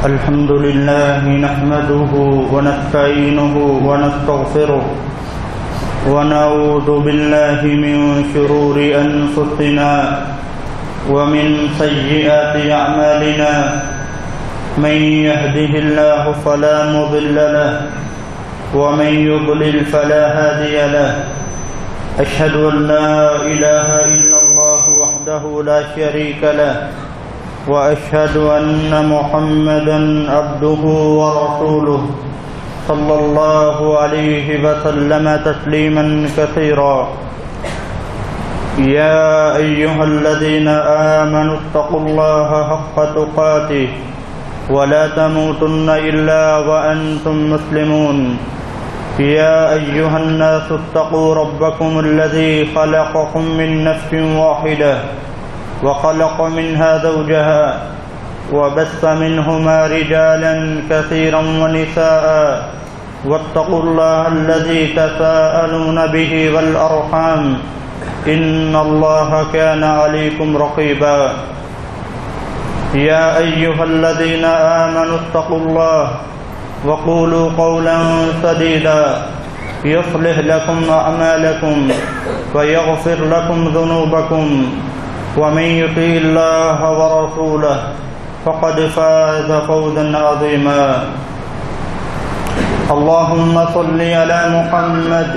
الحمد لله نحمده ونستعينه ونستغفره ونعوذ بالله من شرور أنفسنا ومن سيئات أعمالنا من يهده الله فلا مضل له ومن يضلل فلا هادي له أشهد أن لا إله إلا الله وحده لا شريك له وأشهد أن محمدًا عبده ورسوله صلى الله عليه وسلم تسليمًا كثيرا يا أيها الذين آمنوا اتقوا الله حق تقاته ولا تموتن إلا وأنتم مسلمون يا أيها الناس اتقوا ربكم الذي خلقكم من نفس واحدة وخلق منها زوجها وبث منهما رجالا كثيرا ونساء واتقوا الله الذي تساءلون به والأرحام إن الله كان عليكم رقيبا يا أيها الذين آمنوا اتقوا الله وقولوا قولا سديدا يصلح لكم أعمالكم ويغفر لكم ذنوبكم ومن يطع الله ورسوله فقد فاز فوزا عظيما اللهم صل على محمد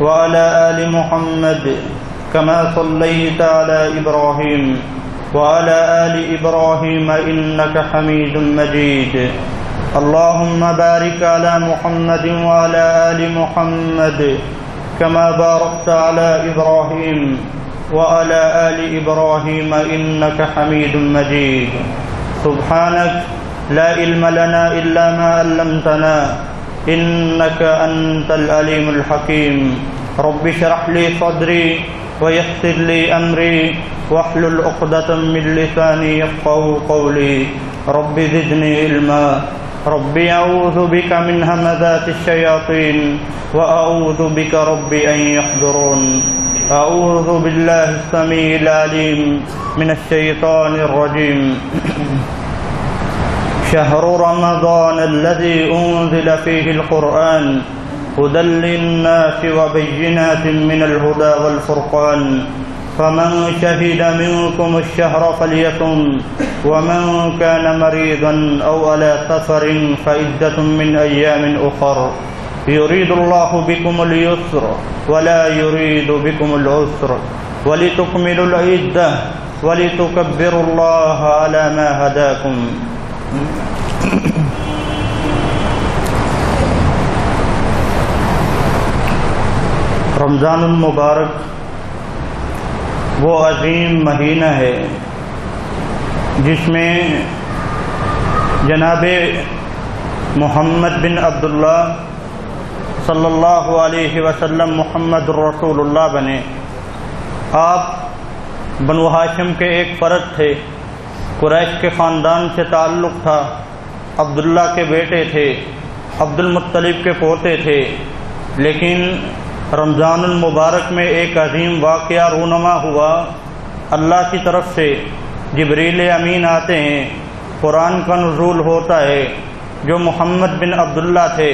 وعلى آل محمد كما صليت على إبراهيم وعلى آل إبراهيم إنك حميد مجيد اللهم بارك على محمد وعلى آل محمد كما باركت على إبراهيم وعلى آل إبراهيم إنك حميد مجيد سبحانك لا علم لنا إلا ما علمتنا إنك أنت العليم الحكيم رب اشرح لي صدري ويسر لي أمري واحلل عقدة من لساني يفقهوا قولي رب زدني علما ربي أعوذ بك من همزات الشياطين وأعوذ بك رب أن يحضرون أعوذ بالله السميع العليم من الشيطان الرجيم شهر رمضان الذي أنزل فيه القرآن هدى للناس وبينات من الهدى والفرقان فمن شهد منكم الشهر فليصم ومن كان مريضا أو على سفر فعدة من أيام أخر يريد الله بكم اليسر ولا يريد بكم العسر ولتكملوا العدة ولتكبروا الله على ما هداكم رمضان المبارک وہ عظیم مہینہ ہے جس میں جناب محمد بن عبداللہ صلی اللہ علیہ وسلم محمد رسول اللہ بنے۔ آپ بنو ہاشم کے ایک فرد تھے، قریش کے خاندان سے تعلق تھا، عبداللہ کے بیٹے تھے، عبد المطلب کے پوتے تھے، لیکن رمضان المبارک میں ایک عظیم واقعہ رونما ہوا۔ اللہ کی طرف سے جبریل امین آتے ہیں، قرآن کا نزول ہوتا ہے۔ جو محمد بن عبداللہ تھے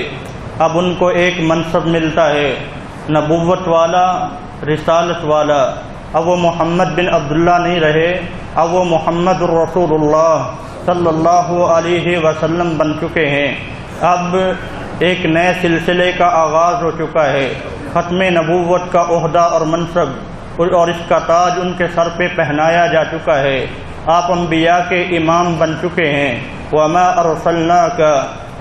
اب ان کو ایک منصب ملتا ہے، نبوت والا، رسالت والا۔ اب وہ محمد بن عبداللہ نہیں رہے، اب وہ محمد الرسول اللہ صلی اللہ علیہ وسلم بن چکے ہیں۔ اب ایک نئے سلسلے کا آغاز ہو چکا ہے، ختم نبوت کا عہدہ اور منصب اور اس کا تاج ان کے سر پہ پہنایا جا چکا ہے۔ آپ انبیاء کے امام بن چکے ہیں۔ وَمَا أَرْسَلْنَاكَ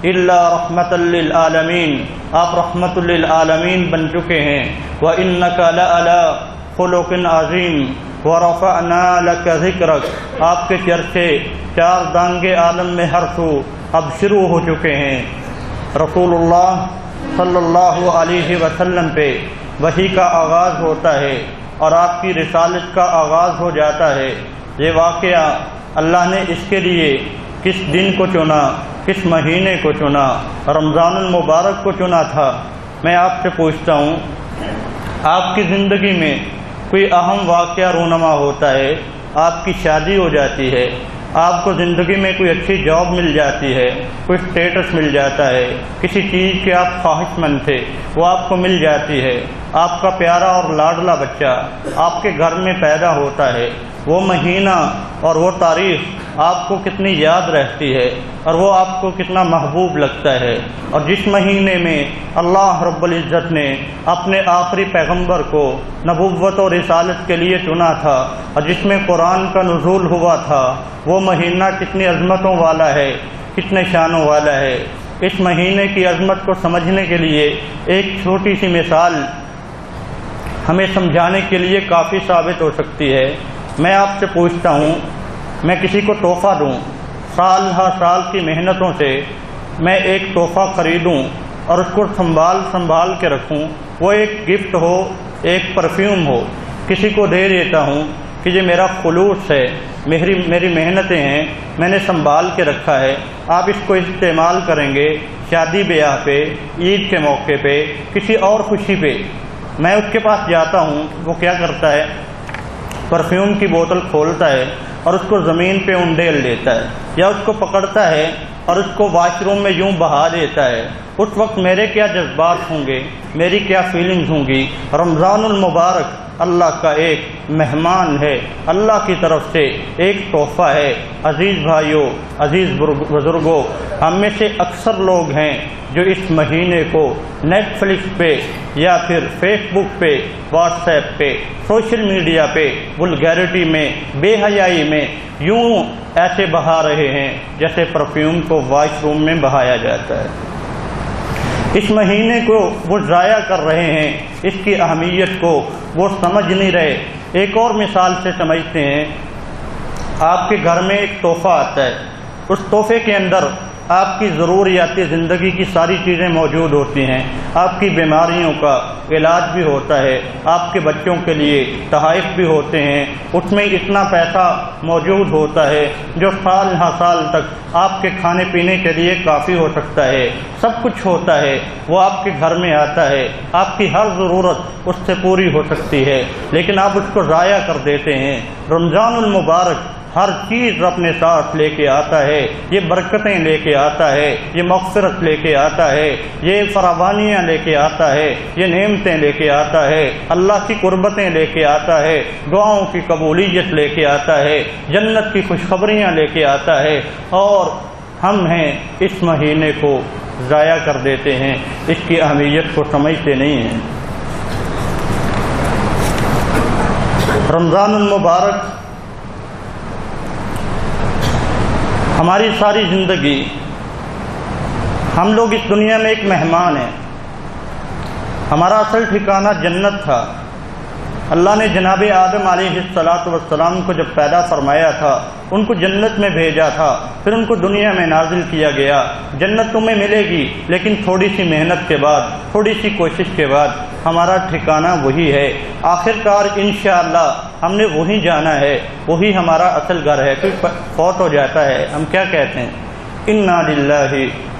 إِلَّا رَحْمَةً لِّلْعَالَمِينَ، آپ رحمت للعالمین بن چکے ہیں۔ وَإِنَّكَ لَعَلَىٰ خُلُقٍ عَظِيمٍ وَرَفَعْنَا لَكَ ذِكْرَكَ، آپ کے چرچے چار دانگے عالم میں ہر سو اب شروع ہو چکے ہیں۔ رسول اللہ صلی اللہ علیہ وسلم پہ وحی کا آغاز ہوتا ہے اور آپ کی رسالت کا آغاز ہو جاتا ہے۔ یہ واقعہ اللہ نے اس کے لیے کس دن کو چنا، کس مہینے کو چنا، رمضان المبارک کو چنا تھا۔ میں آپ سے پوچھتا ہوں، آپ کی زندگی میں کوئی اہم واقعہ رونما ہوتا ہے، آپ کی شادی ہو جاتی ہے، آپ کو زندگی میں کوئی اچھی جاب مل جاتی ہے، کوئی اسٹیٹس مل جاتا ہے، کسی چیز کے آپ خواہش مند تھے وہ آپ کو مل جاتی ہے، آپ کا پیارا اور لاڈلا بچہ آپ کے گھر میں پیدا ہوتا ہے، وہ مہینہ اور وہ تاریخ آپ کو کتنی یاد رہتی ہے اور وہ آپ کو کتنا محبوب لگتا ہے۔ اور جس مہینے میں اللہ رب العزت نے اپنے آخری پیغمبر کو نبوت اور رسالت کے لیے چنا تھا اور جس میں قرآن کا نزول ہوا تھا، وہ مہینہ کتنی عظمتوں والا ہے، کتنے شانوں والا ہے۔ اس مہینے کی عظمت کو سمجھنے کے لیے ایک چھوٹی سی مثال ہمیں سمجھانے کے لیے کافی ثابت ہو سکتی ہے۔ میں آپ سے پوچھتا ہوں، میں کسی کو تحفہ دوں، سال ہر سال کی محنتوں سے میں ایک تحفہ خریدوں اور اس کو سنبھال کے رکھوں، وہ ایک گفٹ ہو، ایک پرفیوم ہو، کسی کو دے دیتا ہوں کہ یہ میرا خلوص ہے، میری محنتیں ہیں، میں نے سنبھال کے رکھا ہے، آپ اس کو استعمال کریں گے شادی بیاہ پہ، عید کے موقع پہ، کسی اور خوشی پہ۔ میں اس کے پاس جاتا ہوں، وہ کیا کرتا ہے، پرفیوم کی بوتل کھولتا ہے اور اس کو زمین پہ انڈیل دیتا ہے یا اس کو پکڑتا ہے اور اس کو واش روم میں یوں بہا دیتا ہے۔ اس وقت میرے کیا جذبات ہوں گے، میری کیا فیلنگز ہوں گی۔ رمضان المبارک اللہ کا ایک مہمان ہے، اللہ کی طرف سے ایک تحفہ ہے۔ عزیز بھائیوں، عزیز بزرگوں، ہم میں سے اکثر لوگ ہیں جو اس مہینے کو نیٹ فلکس پہ یا پھر فیس بک پہ، واٹس ایپ پہ، سوشل میڈیا پہ ولگیرٹی میں، بے حیائی میں یوں ایسے بہا رہے ہیں جیسے پرفیوم کو واش روم میں بہایا جاتا ہے۔ اس مہینے کو وہ ضائع کر رہے ہیں، اس کی اہمیت کو وہ سمجھ نہیں رہے۔ ایک اور مثال سے سمجھتے ہیں، آپ کے گھر میں ایک تحفہ آتا ہے، اس تحفے کے اندر آپ کی ضروریات زندگی کی ساری چیزیں موجود ہوتی ہیں، آپ کی بیماریوں کا علاج بھی ہوتا ہے، آپ کے بچوں کے لیے تحائف بھی ہوتے ہیں، اس میں اتنا پیسہ موجود ہوتا ہے جو سال ہر سال تک آپ کے کھانے پینے کے لیے کافی ہو سکتا ہے، سب کچھ ہوتا ہے، وہ آپ کے گھر میں آتا ہے، آپ کی ہر ضرورت اس سے پوری ہو سکتی ہے، لیکن آپ اس کو ضائع کر دیتے ہیں۔ رمضان المبارک ہر چیز اپنے ساتھ لے کے آتا ہے، یہ برکتیں لے کے آتا ہے، یہ مغفرت لے کے آتا ہے، یہ فراوانیاں لے کے آتا ہے، یہ نعمتیں لے کے آتا ہے، اللہ کی قربتیں لے کے آتا ہے، دعاؤں کی قبولیت لے کے آتا ہے، جنت کی خوشخبریاں لے کے آتا ہے، اور ہم ہیں اس مہینے کو ضائع کر دیتے ہیں، اس کی اہمیت کو سمجھتے نہیں ہیں۔ رمضان المبارک ہماری ساری زندگی، ہم لوگ اس دنیا میں ایک مہمان ہیں، ہمارا اصل ٹھکانہ جنت تھا۔ اللہ نے جناب آدم علیہ السلام کو جب پیدا فرمایا تھا، ان کو جنت میں بھیجا تھا، پھر ان کو دنیا میں نازل کیا گیا۔ جنت تمہیں ملے گی، لیکن تھوڑی سی محنت کے بعد، تھوڑی سی کوشش کے بعد ہمارا ٹھکانہ وہی ہے۔ آخرکار انشاءاللہ ہم نے وہی جانا ہے، وہی ہمارا اصل گھر ہے۔ کوئی فوت ہو جاتا ہے، ہم کیا کہتے ہیں؟ انا للہ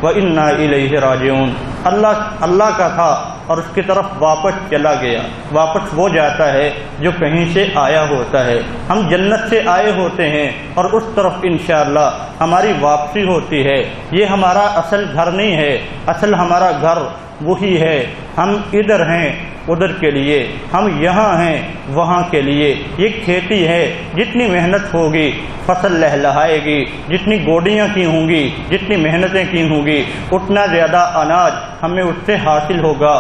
و انا الیہ راجعون۔ اللہ کا تھا اور اس کی طرف واپس چلا گیا، واپس وہ جاتا ہے جو کہیں سے آیا ہوتا ہے۔ ہم جنت سے آئے ہوتے ہیں اور اس طرف انشاءاللہ ہماری واپسی ہوتی ہے۔ یہ ہمارا اصل گھر نہیں ہے، اصل ہمارا گھر وہی ہے۔ ہم ادھر ہیں ادھر کے لیے، ہم یہاں ہیں وہاں کے لیے۔ یہ کھیتی ہے، جتنی محنت ہوگی فصل لہلہائے گی، جتنی گوڈیاں کی ہوں گی، جتنی محنتیں کی ہوں گی، اتنا زیادہ اناج ہمیں اس سے حاصل ہوگا،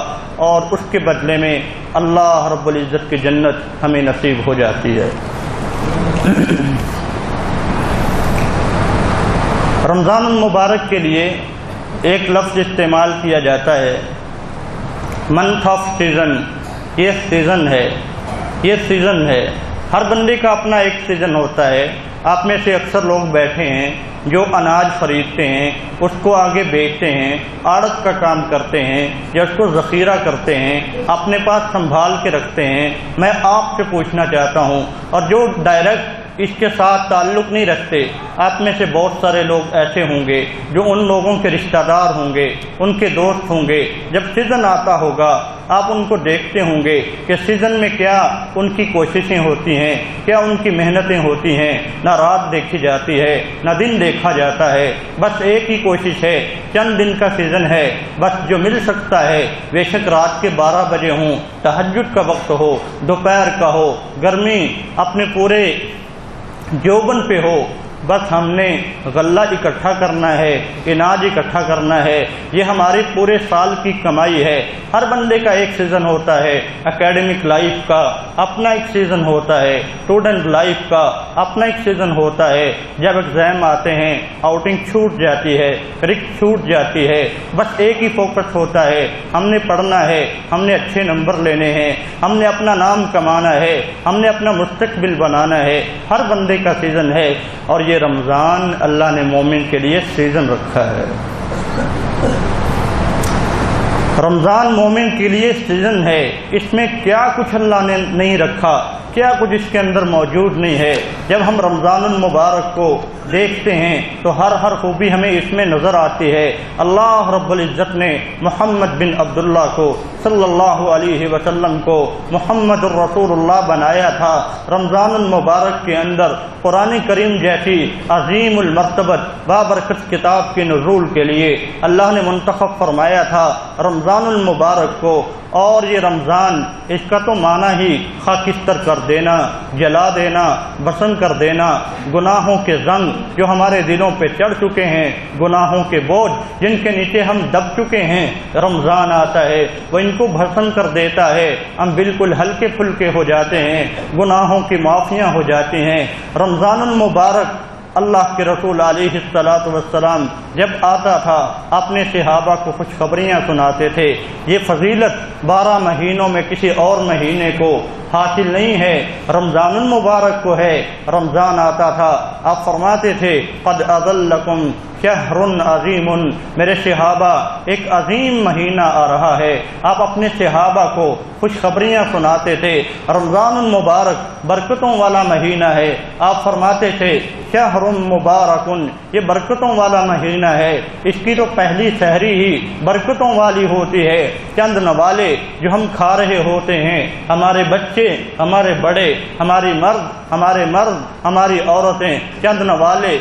اور اس کے بدلے میں اللہ رب العزت کی جنت ہمیں نصیب ہو جاتی ہے۔ رمضان المبارک کے لیے ایک لفظ استعمال کیا جاتا ہے، منتھ آف سیزن۔ یہ سیزن ہے، یہ سیزن ہے۔ ہر بندے کا اپنا ایک سیزن ہوتا ہے۔ آپ میں سے اکثر لوگ بیٹھے ہیں جو اناج خریدتے ہیں، اس کو آگے بیچتے ہیں، آڑت کا کام کرتے ہیں یا اس کو ذخیرہ کرتے ہیں، اپنے پاس سنبھال کے رکھتے ہیں۔ میں آپ سے پوچھنا چاہتا ہوں، اور جو ڈائریکٹ اس کے ساتھ تعلق نہیں رکھتے۔ آپ میں سے بہت سارے لوگ ایسے ہوں گے جو ان لوگوں کے رشتہ دار ہوں گے، ان کے دوست ہوں گے۔ جب سیزن آتا ہوگا آپ ان کو دیکھتے ہوں گے کہ سیزن میں کیا ان کی کوششیں ہوتی ہیں، کیا ان کی محنتیں ہوتی ہیں۔ نہ رات دیکھی جاتی ہے، نہ دن دیکھا جاتا ہے، بس ایک ہی کوشش ہے، چند دن کا سیزن ہے، بس جو مل سکتا ہے، بے شک رات کے 12 بجے ہوں، تہجد کا وقت ہو، دوپہر کا ہو، گرمی اپنے پورے جوبن پہ ہو، بس ہم نے غلہ اکٹھا کرنا ہے، اناج اکٹھا کرنا ہے۔ یہ ہماری پورے سال کی کمائی ہے۔ ہر بندے کا ایک سیزن ہوتا ہے، اکیڈمک لائف کا اپنا ایک سیزن ہوتا ہے، اسٹوڈنٹ لائف کا اپنا ایک سیزن ہوتا ہے۔ جب ایگزام آتے ہیں، آؤٹنگ چھوٹ جاتی ہے، رک چھوٹ جاتی ہے، بس ایک ہی فوکس ہوتا ہے، ہم نے پڑھنا ہے، ہم نے اچھے نمبر لینے ہیں، ہم نے اپنا نام کمانا ہے، ہم نے اپنا مستقبل بنانا ہے۔ ہر بندے کا سیزن ہے، اور یہ رمضان اللہ نے مومن کے لیے سیزن رکھا ہے۔ رمضان مومن کے لیے سیزن ہے، اس میں کیا کچھ اللہ نے نہیں رکھا، کیا کچھ اس کے اندر موجود نہیں ہے۔ جب ہم رمضان المبارک کو دیکھتے ہیں تو ہر خوبی ہمیں اس میں نظر آتی ہے۔ اللہ رب العزت نے محمد بن عبداللہ کو صلی اللہ علیہ وسلم کو محمد الرسول اللہ بنایا تھا۔ رمضان المبارک کے اندر قرآن کریم جیسی عظیم المرتبت بابرکت کتاب کے نزول کے لیے اللہ نے منتخب فرمایا تھا رمضان المبارک کو۔ اور یہ رمضان، اس کا تو معنی ہی خاکستر کر دینا، جلا دینا، بسن کر دینا، گناہوں کے زنگ جو ہمارے دلوں پہ چڑھ چکے ہیں، گناہوں کے بوجھ جن کے نیچے ہم دب چکے ہیں، رمضان آتا ہے وہ ان کو بھسن کر دیتا ہے، ہم بالکل ہلکے پھلکے ہو جاتے ہیں، گناہوں کی معافیاں ہو جاتی ہیں۔ رمضان المبارک اللہ کے رسول علیہ الصلاۃ والسلام جب آتا تھا اپنے صحابہ کو خوشخبریاں سناتے تھے۔ یہ فضیلت 12 مہینوں میں کسی اور مہینے کو حاصل نہیں ہے، رمضان المبارک کو ہے۔ رمضان آتا تھا آپ فرماتے تھے قد اضلکم شہر عظیم، میرے صحابہ ایک عظیم مہینہ آ رہا ہے۔ آپ اپنے صحابہ کو خوشخبریاں سناتے تھے۔ رمضان المبارک برکتوں والا مہینہ ہے، آپ فرماتے تھے شہر مبارک، یہ برکتوں والا مہینہ ہے، اس کی تو پہلی سحری ہی برکتوں والی ہوتی ہے۔ چند نوالے جو ہم کھا رہے ہوتے ہیں، ہمارے بچے، ہمارے بڑے، ہمارے مرد، ہماری عورتیں، چند نوالے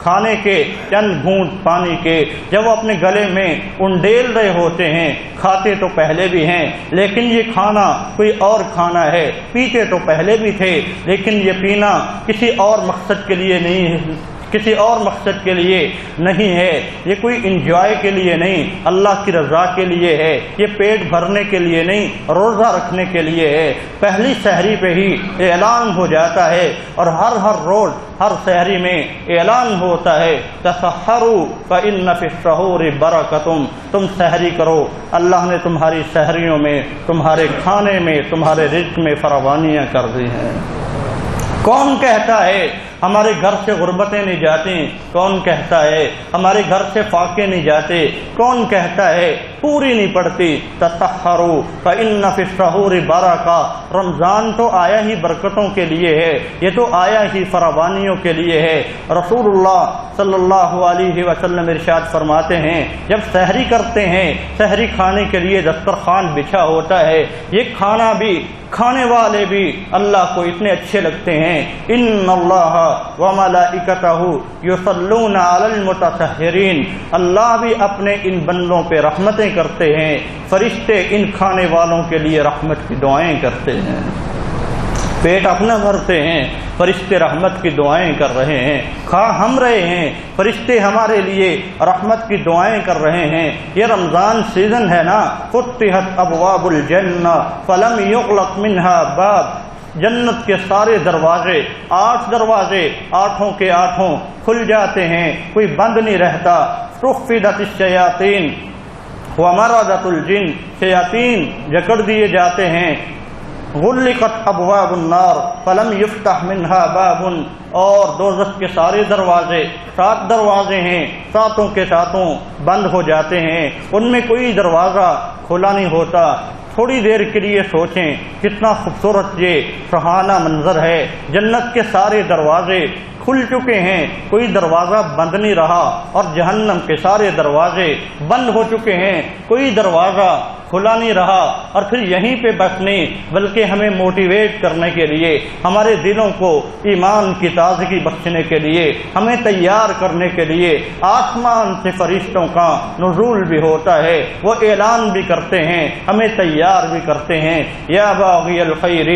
کھانے کے، چند گھونٹ پانی کے جب وہ اپنے گلے میں انڈیل رہے ہوتے ہیں، کھاتے تو پہلے بھی ہیں لیکن یہ کھانا کوئی اور کھانا ہے، پیتے تو پہلے بھی تھے لیکن یہ پینا کسی اور مقصد کے لیے نہیں ہے، کسی اور مقصد کے لیے نہیں ہے، یہ کوئی انجوائے کے لیے نہیں، اللہ کی رضا کے لیے ہے، یہ پیٹ بھرنے کے لیے نہیں، روزہ رکھنے کے لیے ہے۔ پہلی سحری پہ ہی اعلان ہو جاتا ہے، اور ہر روز ہر سحری میں اعلان ہوتا ہے تسحروا فإن فی السحور برکۃ، تم سحری کرو، اللہ نے تمہاری سحریوں میں، تمہارے کھانے میں، تمہارے رزق میں فراوانیاں کر دی ہیں۔ کون کہتا ہے ہمارے گھر سے غربتیں نہیں جاتی؟ کون کہتا ہے ہمارے گھر سے فاقے نہیں جاتے؟ کون کہتا ہے پوری نہیں پڑتی؟ تسحروا فإن فی السحور برکہ، رمضان تو آیا ہی برکتوں کے لیے ہے، یہ تو آیا ہی فراوانیوں کے لیے ہے۔ رسول اللہ صلی اللہ علیہ وسلم ارشاد فرماتے ہیں جب سحری کرتے ہیں، سحری کھانے کے لیے دسترخوان بچھا ہوتا ہے، یہ کھانا بھی، کھانے والے بھی اللہ کو اتنے اچھے لگتے ہیں۔ ان اللہ وملائکتہ یصلون علی المتطہرین، اللہ بھی اپنے ان بندوں پہ رحمتیں کرتے ہیں، فرشتے ان کھانے والوں کے لیے رحمت کی دعائیں کرتے ہیں۔ پیٹ اپنا بھرتے ہیں، فرشتے رحمت کی دعائیں کر رہے ہیں، کھا ہم رہے ہیں، فرشتے ہمارے لیے رحمت کی دعائیں کر رہے ہیں۔ یہ رمضان سیزن ہے نا، فتحت ابواب الجنہ فلم یغلق منها باب، جنت کے سارے دروازے، 8 دروازے، 8 کے 8 کھل جاتے ہیں، کوئی بند نہیں رہتا۔ صفدت الشیاطین ومردت الجن، شیاطین جکڑ دیے جاتے ہیں۔ غلقت ابواب النار فلم یفتح منها باب، اور دوزخ کے سارے دروازے، 7 دروازے ہیں، 7 کے 7 بند ہو جاتے ہیں، ان میں کوئی دروازہ کھلا نہیں ہوتا۔ تھوڑی دیر کے لیے سوچیں کتنا خوبصورت یہ سہانا منظر ہے۔ جنت کے سارے دروازے کھل چکے ہیں، کوئی دروازہ بند نہیں رہا، اور جہنم کے سارے دروازے بند ہو چکے ہیں، کوئی دروازہ کھلا نہیں رہا۔ اور پھر یہیں پہ بس نہیں، بلکہ ہمیں موٹیویٹ کرنے کے لیے، ہمارے دلوں کو ایمان کی تازگی بخشنے کے لیے، ہمیں تیار کرنے کے لیے آسمان سے فرشتوں کا نزول بھی ہوتا ہے۔ وہ اعلان بھی کرتے ہیں، ہمیں تیار بھی کرتے ہیں، یا باغی الخیر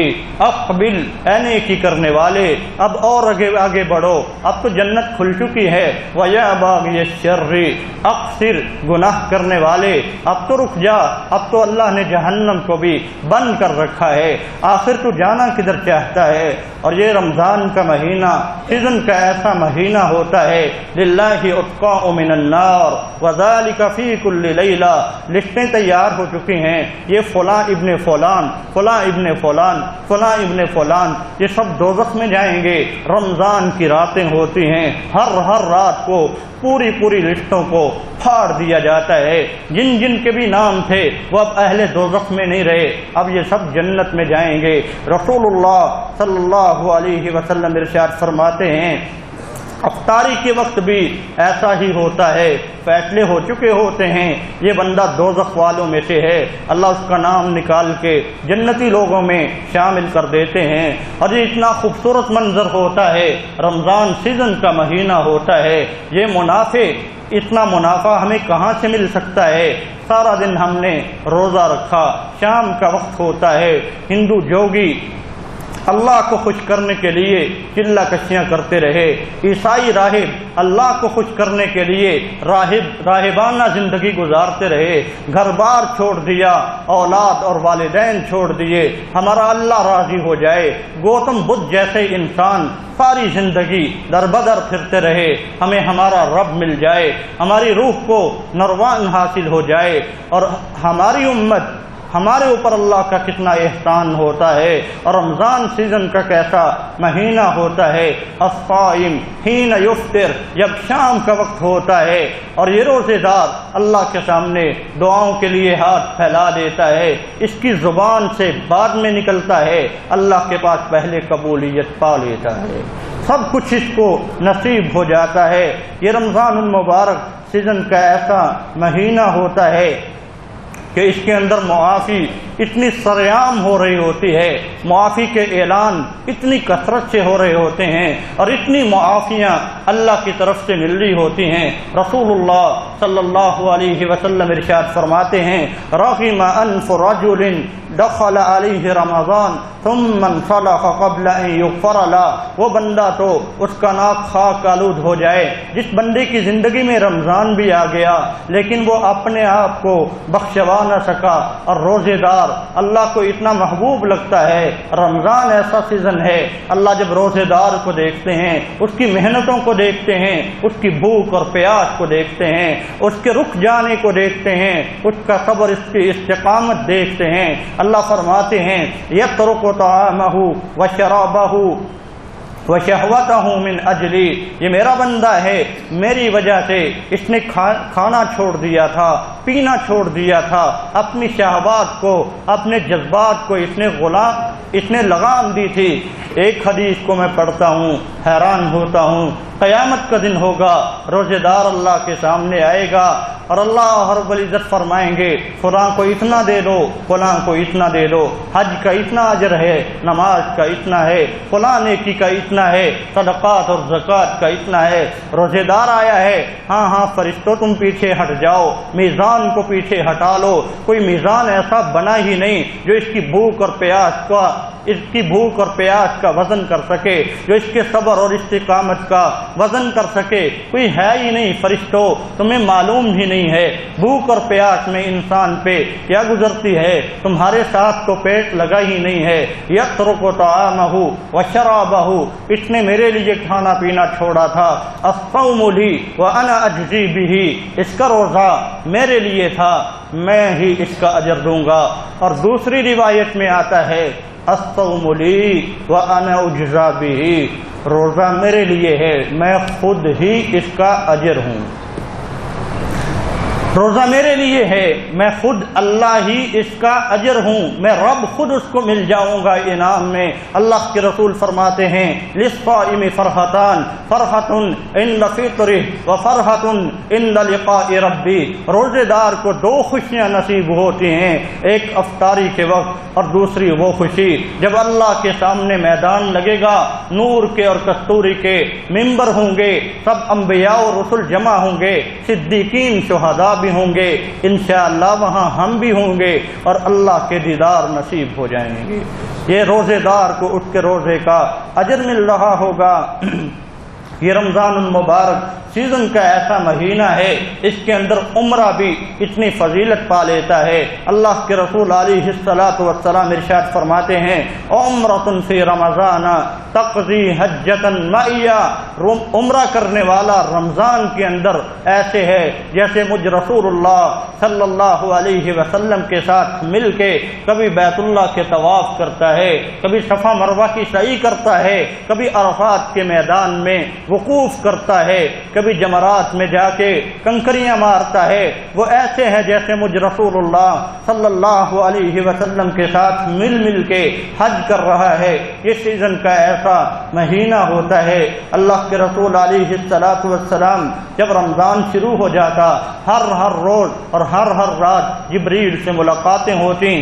اقبل، اے نیکی کرنے والے اب اور آگے بڑھو، اب تو جنت کھل چکی ہے۔ وَيَا بَاغِيَ الشَّرِّ اقصر، گناہ کرنے والے اب تو رک جا، اب تو اللہ نے جہنم کو بھی بند کر رکھا ہے، آخر تو جانا کدھر چاہتا ہے۔ اور یہ رمضان کا مہینہ سیزن کا ایسا مہینہ ہوتا ہے، للہ اتقاء من النار وذلك فی کل لیلہ، لسٹیں تیار ہو چکی ہیں، یہ فلاں ابن فلان، فلاں ابن فلان، فلاں ابن فلان، یہ سب دوزخ میں جائیں گے۔ رمضان کی راتیں ہوتی ہیں، ہر رات کو پوری لسٹوں کو پھاڑ دیا جاتا ہے، جن جن کے بھی نام تھے وہ اب اہل دوزخ میں نہیں رہے، اب یہ سب جنت میں جائیں گے۔ رسول اللہ صلی اللہ علیہ وسلم ارشاد فرماتے ہیں افطاری کے وقت بھی ایسا ہی ہوتا ہے، فیصلے ہو چکے ہوتے ہیں یہ بندہ دوزخ والوں میں سے ہے، اللہ اس کا نام نکال کے جنتی لوگوں میں شامل کر دیتے ہیں۔ اور یہ اتنا خوبصورت منظر ہوتا ہے، رمضان سیزن کا مہینہ ہوتا ہے، یہ اتنا منافع ہمیں کہاں سے مل سکتا ہے؟ سارا دن ہم نے روزہ رکھا، شام کا وقت ہوتا ہے، ہندو جوگی اللہ کو خوش کرنے کے لیے چلہ کشیاں کرتے رہے، عیسائی راہب اللہ کو خوش کرنے کے لیے راہبانہ زندگی گزارتے رہے، گھر بار چھوڑ دیا، اولاد اور والدین چھوڑ دیے، ہمارا اللہ راضی ہو جائے۔ گوتم بدھ جیسے انسان ساری زندگی در بدر پھرتے رہے، ہمیں ہمارا رب مل جائے، ہماری روح کو نروان حاصل ہو جائے، اور ہماری امت، ہمارے اوپر اللہ کا کتنا احسان ہوتا ہے، اور رمضان سیزن کا کیسا مہینہ ہوتا ہے۔ الصائم حین یفطر، جب شام کا وقت ہوتا ہے اور یہ روزے دار اللہ کے سامنے دعاؤں کے لیے ہاتھ پھیلا دیتا ہے، اس کی زبان سے بعد میں نکلتا ہے، اللہ کے پاس پہلے قبولیت پا لیتا ہے، سب کچھ اس کو نصیب ہو جاتا ہے۔ یہ رمضان المبارک سیزن کا ایسا مہینہ ہوتا ہے کہ اس کے اندر معافی اتنی سرعام ہو رہی ہوتی ہے، معافی کے اعلان اتنی کثرت سے ہو رہے ہوتے ہیں، اور اتنی معافیاں اللہ کی طرف سے مل رہی ہوتی ہیں۔ رسول اللہ صلی اللہ علیہ وسلم ارشاد فرماتے ہیں رغم انف رجل دخل علیہ رمضان ثم انسلخ قبل ان یغفر له، وہ بندہ تو اس کا ناک خاک آلود ہو جائے جس بندے کی زندگی میں رمضان بھی آ گیا لیکن وہ اپنے آپ کو بخشوا نہ سکا، اور روزے دار اللہ کو اتنا محبوب لگتا ہے۔ رمضان ایسا سیزن ہے، اللہ جب روزے دار کو دیکھتے ہیں، اس کی محنتوں کو دیکھتے ہیں، اس کی بھوک اور پیاس کو دیکھتے ہیں، اس کے رک جانے کو دیکھتے ہیں، اس کا صبر، اس کی استقامت دیکھتے ہیں، اللہ فرماتے ہیں یترک طعامہ وشرابہ وشہوتہ من اجلی، یہ میرا بندہ ہے، میری وجہ سے اس نے کھانا چھوڑ دیا تھا، پینا چھوڑ دیا تھا، اپنی شہوات کو، اپنے جذبات کو اس نے لگام دی تھی۔ ایک حدیث کو میں پڑھتا ہوں، حیران ہوتا ہوں، قیامت کا دن ہوگا، روزے دار اللہ کے سامنے آئے گا اور اللہ رب العزت فرمائیں گے فلاں کو اتنا دے دو، فلاں کو اتنا دے دو، حج کا اتنا اجر ہے، نماز کا اتنا ہے، فلاں نیکی کا اتنا ہے، صدقات اور زکوٰۃ کا اتنا ہے۔ روزے دار آیا ہے، ہاں فرشتوں تم پیچھے ہٹ جاؤ، میزان کو پیچھے ہٹا لو، کوئی میزان ایسا بنا ہی نہیں جو اس کی بھوک اور پیاس کا وزن کر سکے، جو اس کے صبر اور استقامت کا وزن کر سکے، کوئی ہے ہی نہیں۔ فرشتوں تمہیں معلوم ہی نہیں ہے بھوک اور پیاس میں انسان پہ کیا گزرتی ہے، تمہارے ساتھ تو پیٹ لگا ہی نہیں ہے۔ یترک طعامہ وشرابہ، اس نے میرے لیے کھانا پینا چھوڑا تھا۔ الصوم لی وانا اجزی بہ، اس کا روزہ میرے لیے تھا، میں ہی اس کا اجر دوں گا۔ اور دوسری روایت میں آتا ہے الصوم لی وانا اجزی بہ، روزہ میرے لیے ہے، میں خود ہی اس کا اجر ہوں۔ روزہ میرے لیے ہے، میں خود اللہ ہی اس کا اجر ہوں، میں رب خود اس کو مل جاؤں گا انعام میں۔ اللہ کے رسول فرماتے ہیں للصائم فرحتان، فرحۃ عند فطرہ وفرحۃ عند لقاء ربی، روزے دار کو دو خوشیاں نصیب ہوتی ہیں، ایک افطاری کے وقت اور دوسری وہ خوشی جب اللہ کے سامنے میدان لگے گا، نور کے اور کستوری کے ممبر ہوں گے، سب انبیاء اور رسل جمع ہوں گے، صدیقین شہداء بھی ہوں گے، انشاءاللہ وہاں ہم بھی ہوں گے اور اللہ کے دیدار نصیب ہو جائیں گے۔ یہ روزے دار کو اٹھ کے روزے کا اجر مل رہا ہوگا۔ یہ رمضان المبارک سیزن کا ایسا مہینہ ہے، اس کے اندر عمرہ بھی اتنی فضیلت پا لیتا ہے۔ اللہ کے رسول علیہ الصلاۃ والسلام ارشاد فرماتے ہیں عمرۃ فی رمضان تقضی حجۃ معیہ، عمرہ کرنے والا رمضان کے اندر ایسے ہے جیسے مجھ رسول اللہ صلی اللہ علیہ وسلم کے ساتھ مل کے کبھی بیت اللہ کے طواف کرتا ہے، کبھی صفا مروہ کی سعی کرتا ہے، کبھی عرفات کے میدان میں وقوف کرتا ہے، کبھی جمرات میں جا کے کنکریاں مارتا ہے، وہ ایسے ہیں جیسے مجھ رسول اللہ صلی اللہ علیہ وسلم کے ساتھ مل کے حج کر رہا ہے۔ یہ سیزن کا ایسا مہینہ ہوتا ہے۔ اللہ کے رسول علیہ الصلاۃ والسلام جب رمضان شروع ہو جاتا، ہر روز اور ہر رات جبریل سے ملاقاتیں ہوتی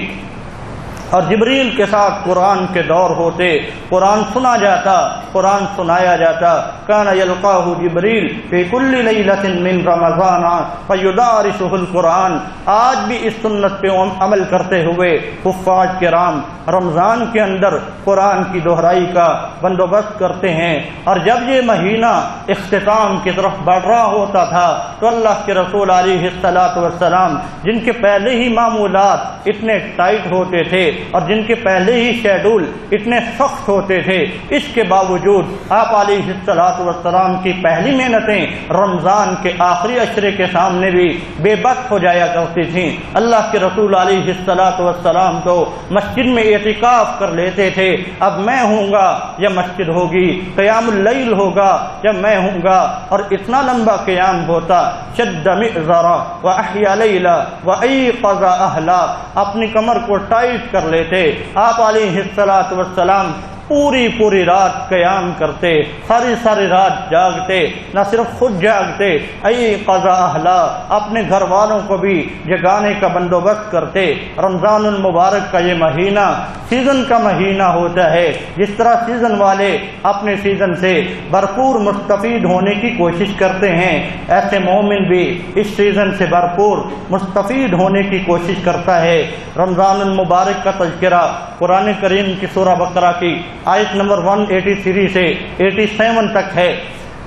اور جبریل کے ساتھ قرآن کے دور ہوتے، قرآن سنا جاتا، قرآن سنایا جاتا۔ کان یلقاہ جبریل فی کل لیلۃ من رمضان فیدارسہ القرآن، آج بھی اس سنت پہ عمل کرتے ہوئے حفاظ کرام رمضان کے اندر قرآن کی دہرائی کا بندوبست کرتے ہیں۔ اور جب یہ مہینہ اختتام کی طرف بڑھ رہا ہوتا تھا تو اللہ کے رسول علیہ الصلاۃ والسلام جن کے پہلے ہی معمولات اتنے ٹائٹ ہوتے تھے اور جن کے پہلے ہی شیڈول اتنے سخت ہوتے تھے، اس کے باوجود آپ علیہ الصلاۃ والسلام کی پہلی محنتیں رمضان کے آخری عشرے کے سامنے بھی بے بس ہو جایا کرتی تھیں۔ اللہ کے رسول علیہ الصلاۃ والسلام تو مسجد میں اعتکاف کر لیتے تھے، اب میں ہوں گا یا مسجد ہوگی، قیام اللیل ہوگا یا میں ہوں گا، اور اتنا لمبا قیام ہوتا شد مئزرا واحیا لیلا وایقظ اہلا، اپنی کمر کو ٹائٹ کر لیتے۔ آپ علیہ الصلاۃ والسلام پوری رات قیام کرتے، ساری رات جاگتے، نہ صرف خود جاگتے، ایقظ اہلا، اپنے گھر والوں کو بھی جگانے کا بندوبست کرتے۔ رمضان المبارک کا یہ مہینہ سیزن کا مہینہ ہوتا ہے، جس طرح سیزن والے اپنے سیزن سے بھرپور مستفید ہونے کی کوشش کرتے ہیں، ایسے مومن بھی اس سیزن سے بھرپور مستفید ہونے کی کوشش کرتا ہے۔ رمضان المبارک کا تذکرہ قرآن کریم کی سورہ بقرہ کی آیت نمبر 183 سے 87 تک ہے۔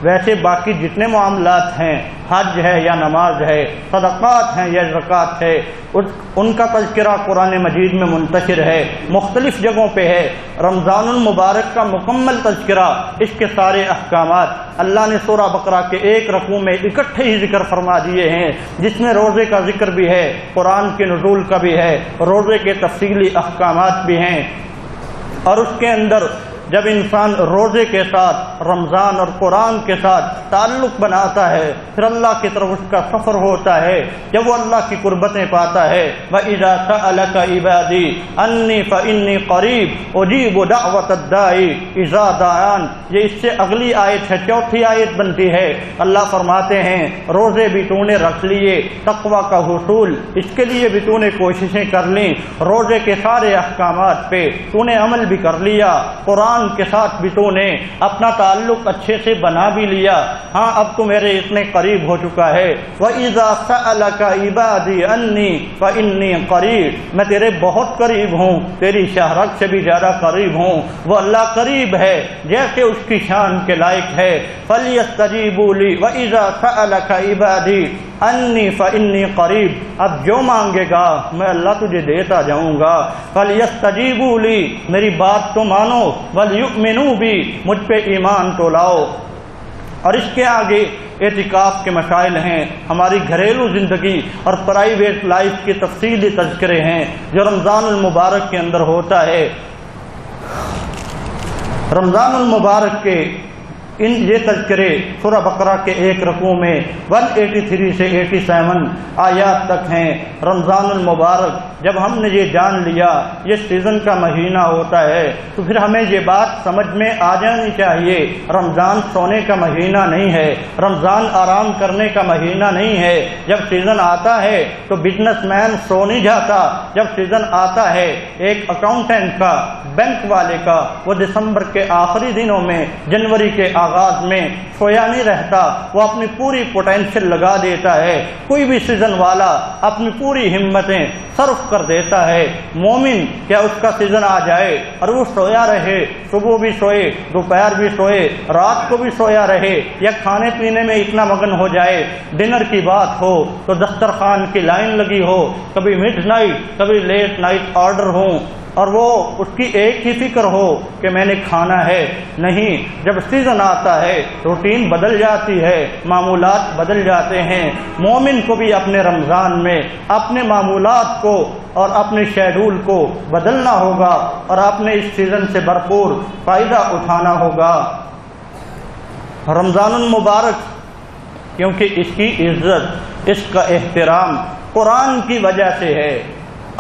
ویسے باقی جتنے معاملات ہیں، حج ہے یا نماز ہے، صدقات ہیں یا زکوٰۃ ہے، ان کا تذکرہ قرآن مجید میں منتشر ہے، مختلف جگہوں پہ ہے۔ رمضان المبارک کا مکمل تذکرہ، اس کے سارے احکامات اللہ نے سورہ بقرہ کے ایک رکوع میں اکٹھے ہی ذکر فرما دیے ہیں، جس میں روزے کا ذکر بھی ہے، قرآن کے نزول کا بھی ہے، روزے کے تفصیلی احکامات بھی ہیں۔ اور اس کے اندر جب انسان روزے کے ساتھ، رمضان اور قرآن کے ساتھ تعلق بناتا ہے، پھر اللہ کی طرف اس کا سفر ہوتا ہے، جب وہ اللہ کی قربتیں پاتا ہے۔ وَإِذَا سَأَلَكَ عِبَادِي أَنِّي فَإِنِّي قَرِيبٌ أُجِيبُ دَعْوَةَ الدَّاعِ إِذَا دَعَانِ، یہ اس سے اگلی آیت ہے، چوتھی آیت بنتی ہے۔ اللہ فرماتے ہیں روزے بھی تو نے رکھ لیے، تقوی کا حصول اس کے لیے بھی تو نے کوششیں کر لیں، روزے کے سارے احکامات پہ تو نے عمل بھی کر لیا، قرآن کے ساتھ بھی تو نے اپنا تعلق اچھے سے بنا بھی لیا، ہاں اب تو میرے اتنے قریب ہو چکا ہے۔ وَإِذَا سَأَلَكَ عِبَادِي أَنِّي فَإِنِّي قَرِيبٌ، میں تیرے بہت قریب ہوں، تیری شہرت سے بھی زیادہ قریب ہوں۔ وہ اللہ قریب ہے جیسے اس کی شان کے لائق ہے۔ فَلْيَسْتَجِيبُوا لِي وَإِذَا سَأَلَكَ عِبَادِي أَنِّي فَإِنِّي قَرِيبٌ، اب جو مانگے گا میں اللہ تجھے دیتا جاؤں گا۔ فَلْيَسْتَجِيبُوا لِي، میری بات تو مانو، وَلْيُؤْمِنُوا بِي، مجھ پہ ایمان تو لاؤ۔ اور اس کے آگے اعتکاف کے مسائل ہیں، ہماری گھریلو زندگی اور پرائیویٹ لائف کے تفصیلی تذکرے ہیں جو رمضان المبارک کے اندر ہوتا ہے۔ رمضان المبارک کے یہ تذکرے سورہ بقرہ کے ایک رکوع میں 183 سے 87 آیات تک ہیں۔ رمضان المبارک جب ہم نے یہ جان لیا یہ سیزن کا مہینہ ہوتا ہے تو پھر ہمیں یہ بات سمجھ میں آ جانی چاہیے، رمضان سونے کا مہینہ نہیں ہے، رمضان آرام کرنے کا مہینہ نہیں ہے۔ جب سیزن آتا ہے تو بزنس مین سو نہیں جاتا، جب سیزن آتا ہے ایک اکاؤنٹنٹ کا، بینک والے کا، وہ دسمبر کے آخری دنوں میں، جنوری کے آغاز میں سویا نہیں رہتا، وہ اپنی پوری پوٹینشل لگا دیتا ہے۔ کوئی بھی سیزن والا اپنی پوری ہمتیں صرف کر دیتا ہے۔ مومن کیا اس کا سیزن آ جائے اور وہ سویا رہے، صبح بھی سوئے، دوپہر بھی سوئے، رات کو بھی سویا رہے، یا کھانے پینے میں اتنا مگن ہو جائے، ڈنر کی بات ہو تو دسترخوان کی لائن لگی ہو، کبھی مڈ نائٹ کبھی لیٹ نائٹ آرڈر ہوں، اور وہ اس کی ایک ہی فکر ہو کہ میں نے کھانا ہے؟ نہیں، جب سیزن آتا ہے روٹین بدل جاتی ہے، معمولات بدل جاتے ہیں۔ مومن کو بھی اپنے رمضان میں اپنے معمولات کو اور اپنے شیڈول کو بدلنا ہوگا اور اپنے اس سیزن سے بھرپور فائدہ اٹھانا ہوگا۔ رمضان المبارک کیونکہ اس کی عزت، اس کا احترام قرآن کی وجہ سے ہے،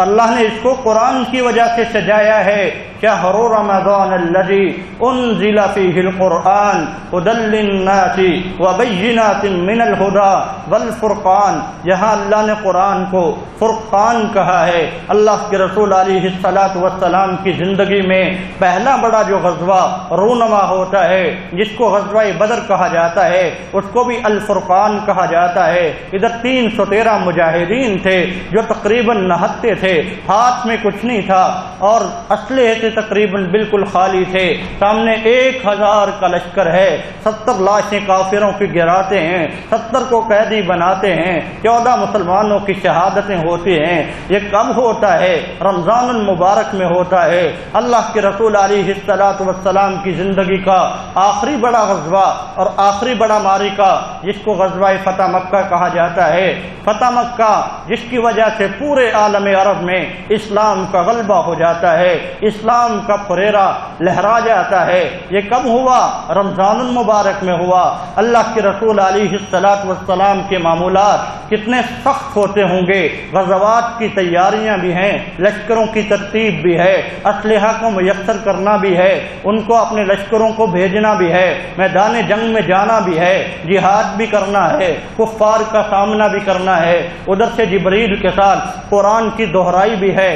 اللہ نے اس کو قرآن کی وجہ سے سجایا ہے۔ شہر رمضان الذی انزل فیہ القرآن ھدی للناس وبینات من الھدی والفرقان، یہاں اللہ نے قرآن کو فرقان کہا ہے۔ اللہ کے رسول علیہ الصلاۃ والسلام کی زندگی میں پہلا بڑا جو غزوہ رونما ہوتا ہے، جس کو غزوہ بدر کہا جاتا ہے، اس کو بھی الفرقان کہا جاتا ہے۔ ادھر 313 مجاہدین تھے جو تقریباً نہتے تھے، ہاتھ میں کچھ نہیں تھا اور اسلحے سے تقریباً بالکل خالی تھے، سامنے 1000 کا لشکر ہے، 70 لاشیں کافروں کی گراتے ہیں، 70 کو قیدی بناتے ہیں، 14 مسلمانوں کی شہادتیں ہوتی ہیں۔ یہ کب ہوتا ہے؟ رمضان المبارک میں ہوتا ہے۔ اللہ کے رسول علیہ الصلاۃ والسلام کی زندگی کا آخری بڑا غزوہ اور آخری بڑا معرکہ، جس کو غزوہ فتح مکہ کہا جاتا ہے، فتح مکہ جس کی وجہ سے پورے عالم عرب میں اسلام کا غلبہ ہو جاتا ہے، اسلام کا پھریرا لہرا جاتا ہے۔ یہ کب ہوا؟ رمضان المبارک میں ہوا۔ اللہ کے رسول علیہ الصلاۃ والسلام کے معمولات کتنے سخت ہوتے ہوں گے، غزوات کی تیاریاں بھی ہیں، لشکروں کی ترتیب بھی ہے، اسلحہ کو میسر کرنا بھی ہے، ان کو اپنے لشکروں کو بھیجنا بھی ہے، میدان جنگ میں جانا بھی ہے، جہاد بھی کرنا ہے، کفار کا سامنا بھی کرنا ہے، ادھر سے جبریل کے ساتھ قرآن کی دہرائی بھی ہے،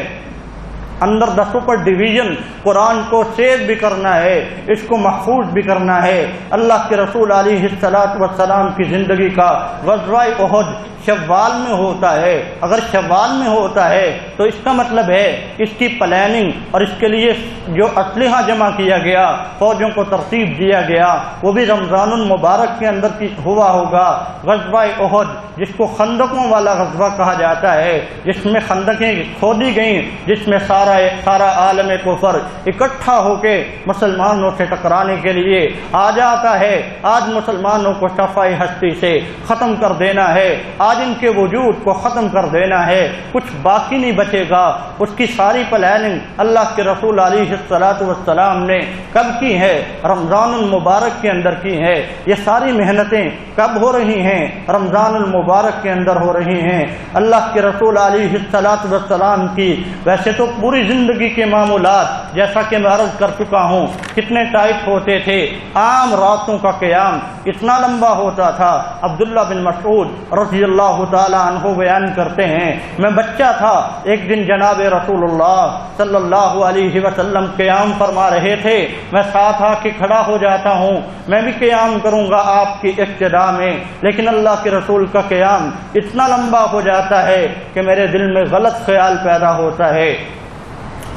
اندر دا سپر ڈویژن قرآن کو سیو بھی کرنا ہے، اس کو محفوظ بھی کرنا ہے۔ اللہ کے رسول علیہ الصلاۃ والسلام کی زندگی کا غزوہ احد شوال میں ہوتا ہے۔ اگر شوال میں ہوتا ہے تو اس کا مطلب ہے اس کی پلاننگ اور اس کے لیے جو اسلحہ جمع کیا گیا، فوجوں کو ترتیب دیا گیا، وہ بھی رمضان المبارک کے اندر ہوا ہوگا۔ غزوہ احد جس کو خندقوں والا غزوہ کہا جاتا ہے، جس میں خندقیں کھودی گئیں، جس میں سارا عالم کفر اکٹھا ہو کے مسلمانوں سے ٹکرانے کے لیے آ جاتا ہے۔ آج مسلمانوں کو صفائے ہستی سے ختم کر دینا ہے، آج ان کے وجود کو ختم کر دینا ہے، کچھ باقی نہیں بچے گا۔ اس کی ساری پلاننگ اللہ کے رسول علیہ الصلاۃ والسلام نے کب کی ہے؟ رمضان المبارک کے اندر کی ہے۔ یہ ساری محنتیں کب ہو رہی ہیں؟ رمضان المبارک کے اندر ہو رہی ہیں۔ اللہ کے رسول علیہ الصلاۃ والسلام کی ویسے تو پوری زندگی کے معمولات جیسا کہ میں عرض کر چکا ہوں کتنے ٹائٹ ہوتے تھے، عام راتوں کا قیام اتنا لمبا ہوتا تھا۔ عبداللہ بن مسعود رضی اللہ تعالی عنہ بیان کرتے ہیں، میں بچہ تھا، ایک دن جناب رسول اللہ صلی اللہ علیہ وسلم قیام فرما رہے تھے، میں ساتھ آ کے کھڑا ہو جاتا ہوں، میں بھی قیام کروں گا آپ کی اقتداء میں، لیکن اللہ کے رسول کا قیام اتنا لمبا ہو جاتا ہے کہ میرے دل میں غلط خیال پیدا ہوتا ہے۔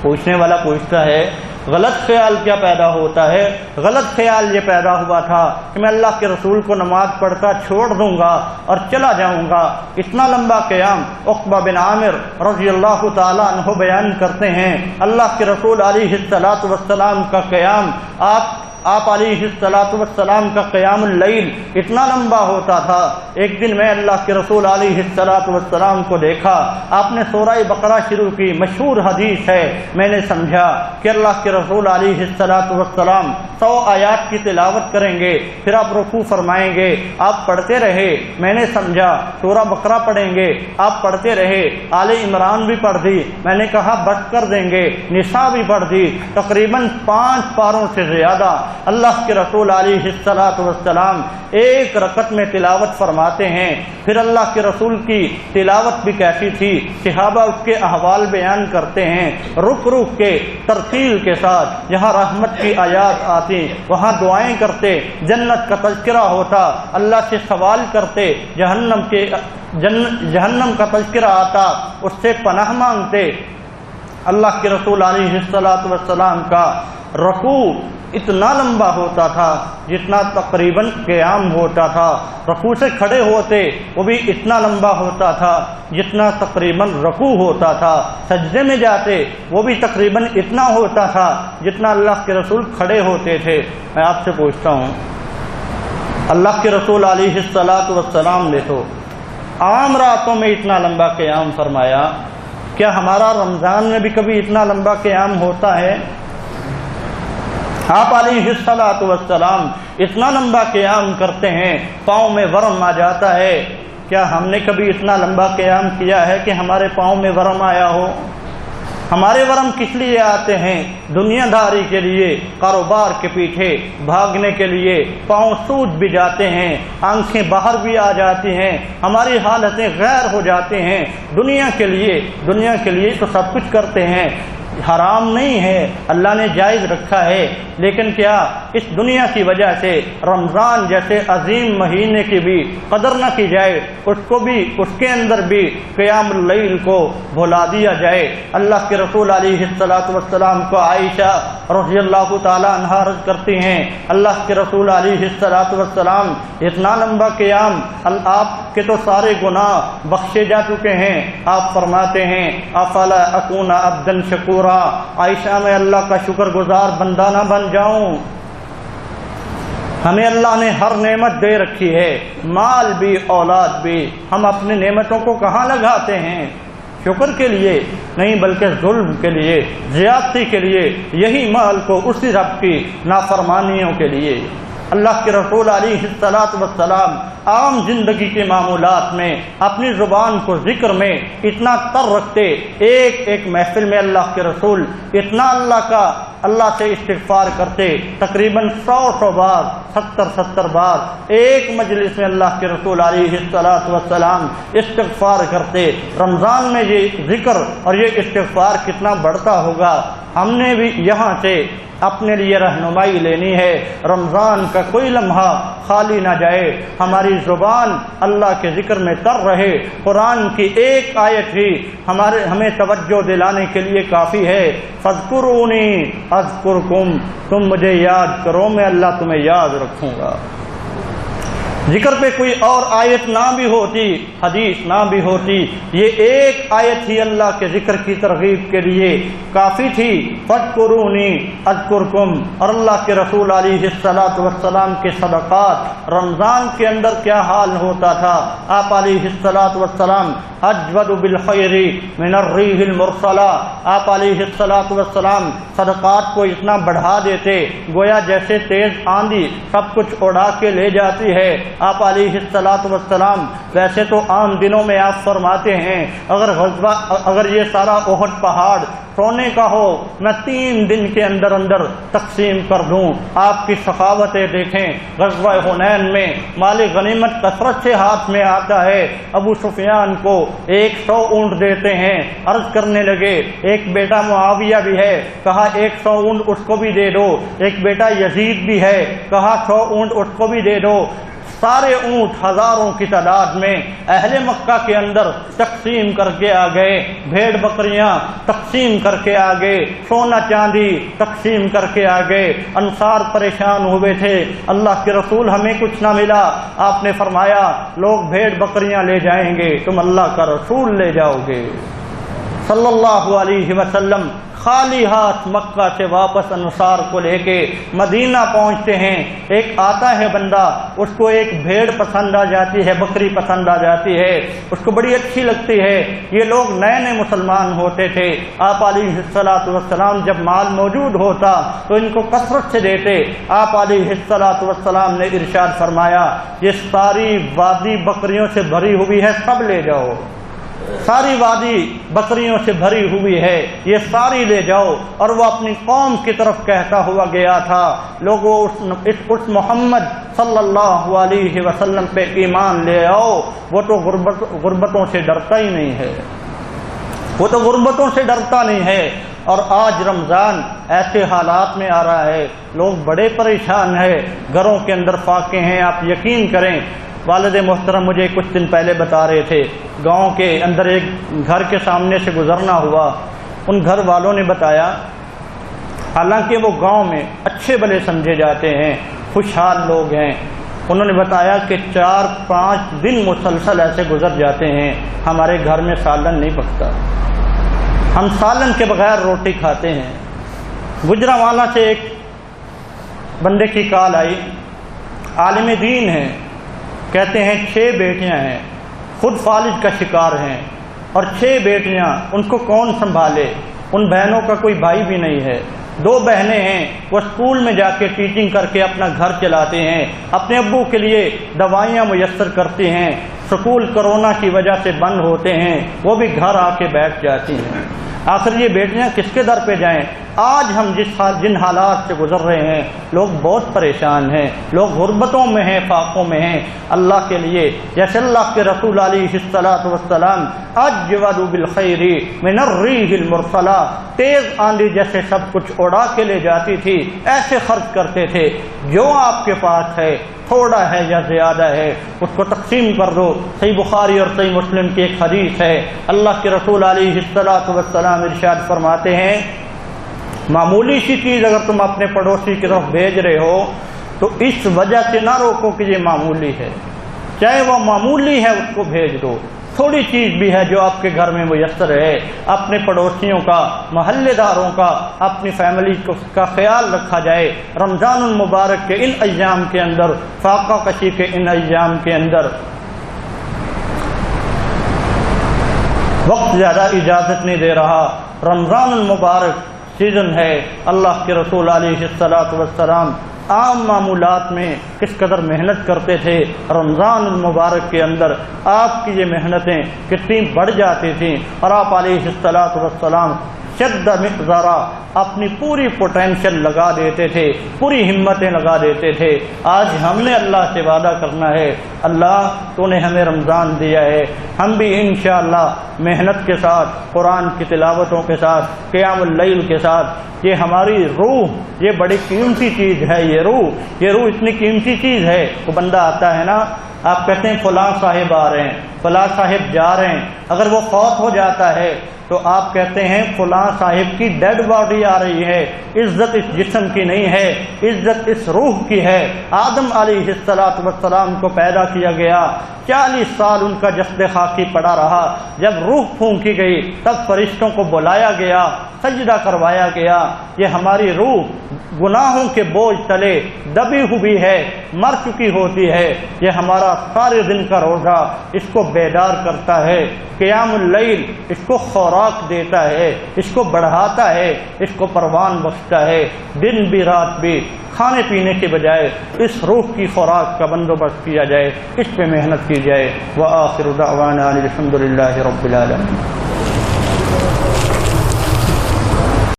پوچھنے والا پوچھتا ہے غلط خیال کیا پیدا ہوتا ہے؟ غلط خیال یہ پیدا ہوا تھا کہ میں اللہ کے رسول کو نماز پڑھتا چھوڑ دوں گا اور چلا جاؤں گا۔ اتنا لمبا قیام عقبہ بن عامر رضی اللہ تعالیٰ عنہ بیان کرتے ہیں، اللہ کے رسول علیہ الصلاۃ والسلام کا قیام آپ آپ علیہ السلام کا قیام اللیل اتنا لمبا ہوتا تھا۔ ایک دن میں اللہ کے رسول علیہ السلام کو دیکھا، آپ نے سورہ بقرہ شروع کی، مشہور حدیث ہے۔ میں نے سمجھا کہ اللہ کے رسول علیہ السلام 100 آیات کی تلاوت کریں گے، پھر آپ رکوع فرمائیں گے، آپ پڑھتے رہے۔ میں نے سمجھا سورہ بقرہ پڑھیں گے، آپ پڑھتے رہے، آل عمران بھی پڑھ دی، میں نے کہا بس کر دیں گے، نساء بھی پڑھ دی، تقریباً 5 پاروں سے زیادہ اللہ کے رسول علیہ السلام ایک رکعت میں تلاوت فرماتے ہیں۔ پھر اللہ کے رسول کی تلاوت بھی کیسی تھی، صحابہ اس کے احوال بیان کرتے ہیں، رک رک کے ترتیل کے ساتھ، جہاں رحمت کی آیات آتی وہاں دعائیں کرتے، جنت کا تذکرہ ہوتا اللہ سے سوال کرتے، جہنم کا تذکرہ آتا اس سے پناہ مانگتے۔ اللہ کے رسول علیہ السلام کا رکوع اتنا لمبا ہوتا تھا جتنا تقریباً قیام ہوتا تھا، رکوع سے کھڑے ہوتے وہ بھی اتنا لمبا ہوتا تھا جتنا تقریباً رکوع ہوتا تھا، سجدے میں جاتے وہ بھی تقریباً اتنا ہوتا تھا جتنا اللہ کے رسول کھڑے ہوتے تھے۔ میں آپ سے پوچھتا ہوں، اللہ کے رسول علیہ السلام نے تو عام راتوں میں اتنا لمبا قیام فرمایا، کیا ہمارا رمضان میں بھی کبھی اتنا لمبا قیام ہوتا ہے؟ آپ علیہ السلام اتنا لمبا قیام کرتے ہیں، پاؤں میں ورم آ جاتا ہے۔ کیا ہم نے کبھی اتنا لمبا قیام کیا ہے کہ ہمارے پاؤں میں ورم آیا ہو؟ ہمارے ورم کس لیے آتے ہیں؟ دنیا داری کے لیے، کاروبار کے پیچھے بھاگنے کے لیے، پاؤں سوج بھی جاتے ہیں، آنکھیں باہر بھی آ جاتی ہیں، ہماری حالتیں غیر ہو جاتے ہیں۔ دنیا کے لیے تو سب کچھ کرتے ہیں، حرام نہیں ہے، اللہ نے جائز رکھا ہے، لیکن کیا اس دنیا کی وجہ سے رمضان جیسے عظیم مہینے کی بھی قدر نہ کی جائے، اس کے اندر بھی قیام اللیل کو بھلا دیا جائے؟ اللہ کے رسول علیہ السلام کو عائشہ رضی اللہ تعالی عنہا عرض کرتی ہیں، اللہ کے رسول علیہ السلام اتنا لمبا قیام، آپ کے تو سارے گناہ بخشے جا چکے ہیں۔ آپ فرماتے ہیں افلا اکون عبدا شکورا، عائشہ میں اللہ کا شکر گزار بندہ نہ بن جاؤں؟ ہمیں اللہ نے ہر نعمت دے رکھی ہے، مال بھی اولاد بھی، ہم اپنی نعمتوں کو کہاں لگاتے ہیں؟ شکر کے لیے نہیں بلکہ ظلم کے لیے، زیادتی کے لیے، یہی مال کو اسی رب کی نافرمانیوں کے لیے۔ اللہ کے رسول علیہ السلام عام زندگی کے معمولات میں اپنی زبان کو ذکر میں اتنا تر رکھتے، ایک محفل میں اللہ کے رسول اتنا اللہ سے استغفار کرتے، تقریباً 100 بار، 70 بار ایک مجلس میں اللہ کے رسول علیہ السلام استغفار کرتے۔ رمضان میں یہ ذکر اور یہ استغفار کتنا بڑھتا ہوگا، ہم نے بھی یہاں سے اپنے لیے رہنمائی لینی ہے۔ رمضان کا کوئی لمحہ خالی نہ جائے، ہماری زبان اللہ کے ذکر میں تر رہے۔ قرآن کی ایک آیت ہی ہمیں توجہ دلانے کے لیے کافی ہے، فاذکرونی اذکرکم، تم مجھے یاد کرو میں اللہ تمہیں یاد رکھوں گا۔ ذکر پہ کوئی اور آیت نہ بھی ہوتی، حدیث نہ بھی ہوتی، یہ ایک آیت ہی اللہ کے ذکر کی ترغیب کے لیے کافی تھی۔ فاذکرونی اذکرکم، اور اللہ کے رسول علیہ السلام کے صدقات رمضان کے اندر کیا حال ہوتا تھا۔ آپ علیہ السلام اجود بالخیر من الریح المرسلہ، آپ علیہ السلام صدقات کو اتنا بڑھا دیتے گویا جیسے تیز آندھی سب کچھ اڑا کے لے جاتی ہے۔ آپ علیہ السلام ویسے تو عام دنوں میں آپ فرماتے ہیں اگر یہ سارا احد پہاڑ سونے کا ہو میں 3 دن کے اندر تقسیم کر دوں۔ آپ کی سخاوتیں دیکھیں، غزوہ حنین میں مال غنیمت کثرت سے ہاتھ میں آتا ہے، ابو سفیان کو 100 اونٹ دیتے ہیں، عرض کرنے لگے ایک بیٹا معاویہ بھی ہے، کہا 100 اونٹ اس کو بھی دے دو، ایک بیٹا یزید بھی ہے، کہا 100 اونٹ اس کو بھی دے دو۔ سارے اونٹ ہزاروں کی تعداد میں اہل مکہ کے اندر تقسیم کر کے آ گئے، بھیڑ بکریاں تقسیم کر کے آ گئے، سونا چاندی تقسیم کر کے آ گئے۔ انصار پریشان ہوئے تھے، اللہ کے رسول ہمیں کچھ نہ ملا۔ آپ نے فرمایا لوگ بھیڑ بکریاں لے جائیں گے، تم اللہ کا رسول لے جاؤ گے۔ صلی اللہ علیہ وسلم خالی ہاتھ مکہ سے واپس انصار کو لے کے مدینہ پہنچتے ہیں۔ ایک آتا ہے بندہ، اس کو ایک بھیڑ پسند آ جاتی ہے، بکری پسند آ جاتی ہے، اس کو بڑی اچھی لگتی ہے۔ یہ لوگ نئے نئے مسلمان ہوتے تھے، آپ علیہ الصلوۃ والسلام جب مال موجود ہوتا تو ان کو کثرت سے دیتے۔ آپ علیہ الصلوۃ والسلام نے ارشاد فرمایا یہ ساری وادی بکریوں سے بھری ہوئی ہے، سب لے جاؤ، ساری وادی بکریوں سے بھری ہوئی ہے، یہ ساری لے جاؤ۔ اور وہ اپنی قوم کی طرف کہتا ہوا گیا تھا، لوگوں اس محمد صلی اللہ علیہ وسلم پہ ایمان لے آؤ، وہ تو غربتوں سے ڈرتا ہی نہیں ہے، وہ تو غربتوں سے ڈرتا نہیں ہے۔ اور آج رمضان ایسے حالات میں آ رہا ہے، لوگ بڑے پریشان ہیں، گھروں کے اندر فاقے ہیں۔ آپ یقین کریں، والد محترم مجھے کچھ دن پہلے بتا رہے تھے، گاؤں کے اندر ایک گھر کے سامنے سے گزرنا ہوا، ان گھر والوں نے بتایا، حالانکہ وہ گاؤں میں اچھے بھلے سمجھے جاتے ہیں، خوشحال لوگ ہیں، انہوں نے بتایا کہ 4-5 دن مسلسل ایسے گزر جاتے ہیں، ہمارے گھر میں سالن نہیں پکتا، ہم سالن کے بغیر روٹی کھاتے ہیں۔ گجرانوالہ سے ایک بندے کی کال آئی، عالم دین ہیں، کہتے ہیں 6 بیٹیاں ہیں، خود فالج کا شکار ہیں، اور 6 بیٹیاں، ان کو کون سنبھالے؟ ان بہنوں کا کوئی بھائی بھی نہیں ہے، 2 بہنیں ہیں، وہ اسکول میں جا کے ٹیچنگ کر کے اپنا گھر چلاتے ہیں، اپنے ابو کے لیے دوائیاں میسر کرتے ہیں، اسکول کرونا کی وجہ سے بند ہوتے ہیں، وہ بھی گھر آ کے بیٹھ جاتی ہیں۔ آخر یہ بیٹیاں کس کے در پہ جائیں؟ آج ہم جن حالات سے گزر رہے ہیں، لوگ بہت پریشان ہیں، لوگ غربتوں میں ہیں، فاقوں میں ہیں۔ اللہ کے لیے، جیسے اللہ کے رسول علیہ الصلوۃ والسلام اجود بالخیر من الریح المرسلہ، تیز آندھی جیسے سب کچھ اڑا کے لے جاتی تھی، ایسے خرچ کرتے تھے۔ جو آپ کے پاس ہے، تھوڑا ہے یا زیادہ ہے، اس کو تقسیم کر دو۔ صحیح بخاری اور صحیح مسلم کی ایک حدیث ہے، اللہ کے رسول علیہ الصلوۃ والسلام ارشاد فرماتے ہیں، معمولی سی چیز اگر تم اپنے پڑوسی کی طرف بھیج رہے ہو تو اس وجہ سے نہ روکو کہ یہ معمولی ہے، چاہے وہ معمولی ہے اس کو بھیج دو۔ تھوڑی چیز بھی ہے جو آپ کے گھر میں میسر ہے، اپنے پڑوسیوں کا، محلے داروں کا، اپنی فیملی کا خیال رکھا جائے۔ رمضان المبارک کے ان ایام کے اندر، فاقہ کشی کے ان ایام کے اندر وقت زیادہ اجازت نہیں دے رہا، رمضان المبارک سیزن ہے۔ اللہ کے رسول علیہ الصلوۃ والسلام عام معمولات میں کس قدر محنت کرتے تھے، رمضان المبارک کے اندر آپ کی یہ محنتیں کتنی بڑھ جاتی تھیں، اور آپ علیہ الصلوۃ والسلام شد مقدارا اپنی پوری پوٹینشل لگا دیتے تھے، پوری ہمتیں لگا دیتے تھے۔ آج ہم نے اللہ سے وعدہ کرنا ہے، اللہ تو نے ہمیں رمضان دیا ہے، ہم بھی انشاءاللہ محنت کے ساتھ، قرآن کی تلاوتوں کے ساتھ، قیام اللیل کے ساتھ، یہ ہماری روح، یہ بڑی قیمتی چیز ہے، یہ روح اتنی قیمتی چیز ہے۔ وہ بندہ آتا ہے نا، آپ کہتے ہیں فلاں صاحب آ رہے ہیں، فلاں صاحب جا رہے ہیں، اگر وہ فوت ہو جاتا ہے تو آپ کہتے ہیں فلاں صاحب کی ڈیڈ باڈی آ رہی ہے۔ عزت اس جسم کی نہیں ہے، عزت اس روح کی ہے۔ آدم علیہ الصلوۃ والسلام کو پیدا کیا گیا، 40 سال ان کا جسد خاکی پڑا رہا، جب روح پھونکی گئی تب فرشتوں کو بلایا گیا، سجدہ کروایا گیا۔ یہ ہماری روح گناہوں کے بوجھ تلے دبی ہوئی ہے، مر چکی ہوتی ہے۔ یہ ہمارا سارے دن کا روزہ اس کو بیدار کرتا ہے، قیام اللیل اس کو خوراک دیتا ہے، اس کو بڑھاتا ہے، اس کو پروان بخشتا ہے۔ دن بھی رات بھی کھانے پینے کے بجائے اس روح کی خوراک کا بندوبست کیا جائے، اس پہ محنت کی جائے۔ وآخر دعوانا الحمد للہ رب العالمین۔